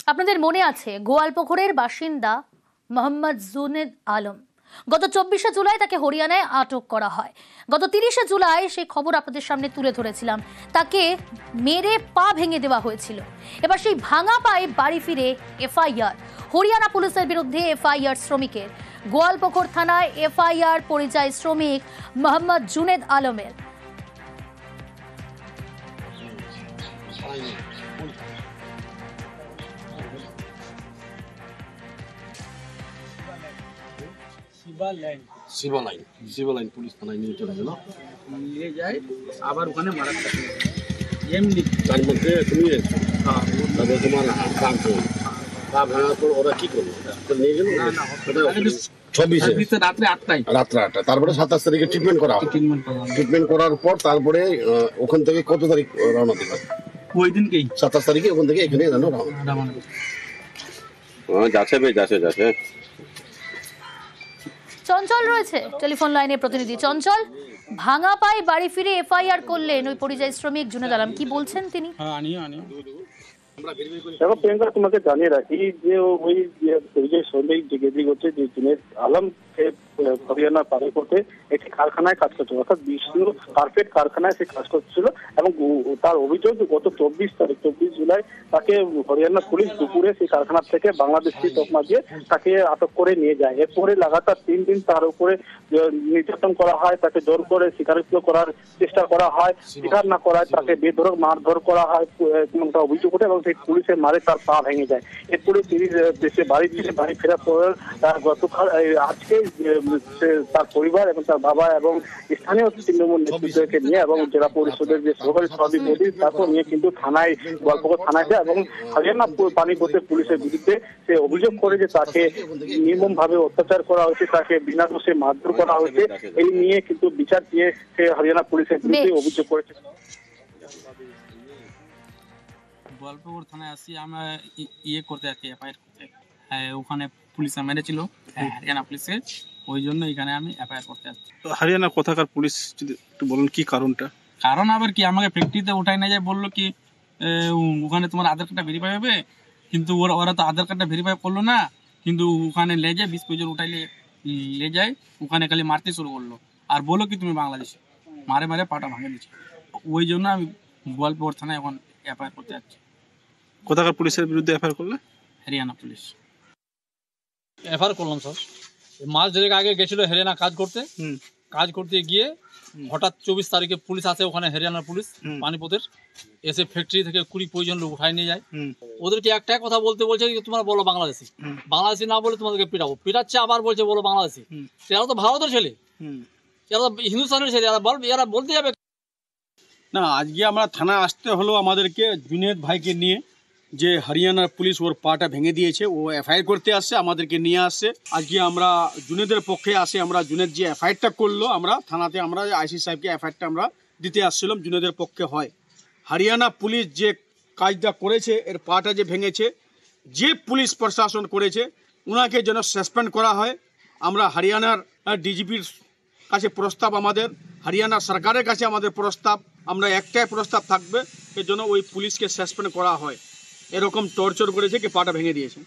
আপনাদের মনে আছে গোয়ালপুকুরের বাসিন্দা মোহাম্মদ জুনেদ আলম, গত 24শে জুলাই তাকে হরিয়ানায় আটক করা হয়। গত 30শে জুলাই সেই খবর আপনাদের সামনে তুলে ধরেছিলাম। তাকে মেরে পা ভেঙে দেওয়া হয়েছিল। এবার সেই ভাঙা পায়ে বাড়ি ফিরে এফআইআর হরিয়ানা পুলিশের বিরুদ্ধে। এফআইআর শ্রমিকের গোয়ালপুকুর থানায় এফআইআর পরিযায়ী শ্রমিক মোহাম্মদ জুনেদ আলমের। শিবা লাইন পুলিশ থানায় নিয়ে চলে গেল, নিয়ে যায় আবার ওখানে মারা এমনি। তার মধ্যে তুমি তারপরে তোমার পা ভাঙার পর ওরা কি করলো? নিয়ে গেল 26 রাত্রে 8টায়, রাত্রে 8টা। তারপরে 27 তারিখে ট্রিটমেন্ট করা হয়। ট্রিটমেন্ট করার পর তারপরে ওখান থেকে কত তারিখ রওনা দিল? ওই দিনকেই 27 তারিখে ওখান থেকে এখানে রওনা। যাচ্ছে চঞ্চল রয়েছে টেলিফোন লাইনে প্রতিনিধি। চঞ্চল, ভাঙা পায়ে বাড়ি ফিরে এফআইআর করলেন ওই পরিযায়ী শ্রমিক জুনেদ আলম, কি বলছেন তিনি? দেখো প্রিয়াঙ্কা, তোমাকে জানিয়ে রাখি যে ওই পরিযায়ী শ্রমিক জিজ্ঞেস করছে যে জুনেদ আলম হরিয়ানা পারে করতে একটি কারখানায় কাজ করছিল, অর্থাৎ বিষ্ণু কার্পেট কারখানায় সে কাজ করছিল। এবং তার অভিযোগ গত 24 জুলাই তাকে হরিয়ানা পুলিশ দুপুরে সেই কারখানা থেকে বাংলাদেশি তকমা দিয়ে তাকে আটক করে নিয়ে যায়। এরপরে লাগাতার 3 দিন তার উপরে নির্যাতন করা হয়, তাকে জোর করে স্বীকারোক্তি করার চেষ্টা করা হয়। স্বীকার না করায় তাকে বেধড়ক মারধর করা হয় অভিযোগ ওঠে এবং সেই পুলিশের মারে তার পা ভেঙে যায়। এরপরে তিনি দেশে বাড়ি ফেরার পর গতকাল আজকে তার পরিবার এবং তার বাবা এবং স্থানীয় তৃণমূল নেতৃত্বকে নিয়ে এবং জেলা পরিষদের যে সহকারী সভাপতি তারপর নিয়ে কিন্তু থানায় গোয়ালপুকুর থানায় যায় এবং হরিয়ানা পানিপথে পুলিশের বিরুদ্ধে সে অভিযোগ করে যে তাকে নির্মম ভাবে অত্যাচার করা হয়েছে, তাকে বিনা দোষে মারধর করা হয়েছে। এই নিয়ে কিন্তু বিচার দিয়ে সে হরিয়ানা পুলিশের বিরুদ্ধে অভিযোগ করেছে। গোয়ালপুকুর থানায় আসি আমরা করতে আছি, এফআইআর করতে। ওখানে পুলিশ মেরেছিল হরিয়ানা পুলিশের, ওই জন্য এখানে আমি এফআইআর করতে আসছি। হরিয়ানা কোথাকার পুলিশ যদি একটু বলুন কি কারণটা? কারণ আবার কি, আমাকে ফ্যাক্টরিতে উঠাই না যায়, বললো কি ওখানে তোমার আধার কার্ডটা ভেরিফাই হবে, কিন্তু ওরা তো আধার কার্ডটা ভেরিফাই করলো না। কিন্তু ওখানে লে যায় 20 পেজের উঠাইলে লে যায়, ওখানে খালি মারতে শুরু করলো আর বলো কি তুমি বাংলাদেশি, মারে পাটা ভাঙে দিচ্ছে। ওই জন্য আমি গোয়ালপুকুর থানায় এখন এফআইআর করতে যাচ্ছি। কোথাকার পুলিশের বিরুদ্ধে এফআইআর করলে? হরিয়ানা পুলিশ। এফআইআর করলাম স্যার। মাস দেড়েক আগে গেছিল হরিয়ানা কাজ করতে গিয়ে হঠাৎ 24 তারিখে পুলিশ আসে, ওখানে হরিয়ানার পুলিশ পানিপথের, এসে ফ্যাক্টরি থেকে 20-25 জন লোক উঠাই নিয়ে যায়। ওদেরকে একটাই কথা বলছে তোমরা বলো বাংলাদেশি না বলে তোমাদেরকে পিটাচ্ছে, আবার বলছে বলো বাংলাদেশি। এরা তো ভারতের ছেলে, এরা তো হিন্দুস্তানের ছেলে, এরা বলতে যাবে না। আজকে আমরা থানা আসতে হলো আমাদেরকে জুনেদ ভাইকে নিয়ে, যে হরিয়ানার পুলিশ ওর পাটা ভেঙে দিয়েছে, ও এফআইআর করতে আসছে, আমাদেরকে নিয়ে আসছে। আজকে আমরা জুনেদের পক্ষে আসে, আমরা জুনেদ যে এফআইআরটা করলো আমরা থানাতে, আমরা আইসি সাহেবকে এফআইআরটা আমরা দিতে আসছিলাম, জুনেদের পক্ষে হয়। হরিয়ানা পুলিশ যে কাজটা করেছে, এর পাটা যে ভেঙেছে, যে পুলিশ প্রশাসন করেছে ওনাকে যেন সাসপেন্ড করা হয়। আমরা হরিয়ানার ডিজিপির কাছে প্রস্তাব, আমাদের হরিয়ানা সরকারের কাছে আমাদের প্রস্তাব, আমরা একটাই প্রস্তাব থাকবে এর জন্য ওই পুলিশকে সাসপেন্ড করা হয়। এরকম টর্চার করেছে কি পাটা ভেঙে দিয়েছে।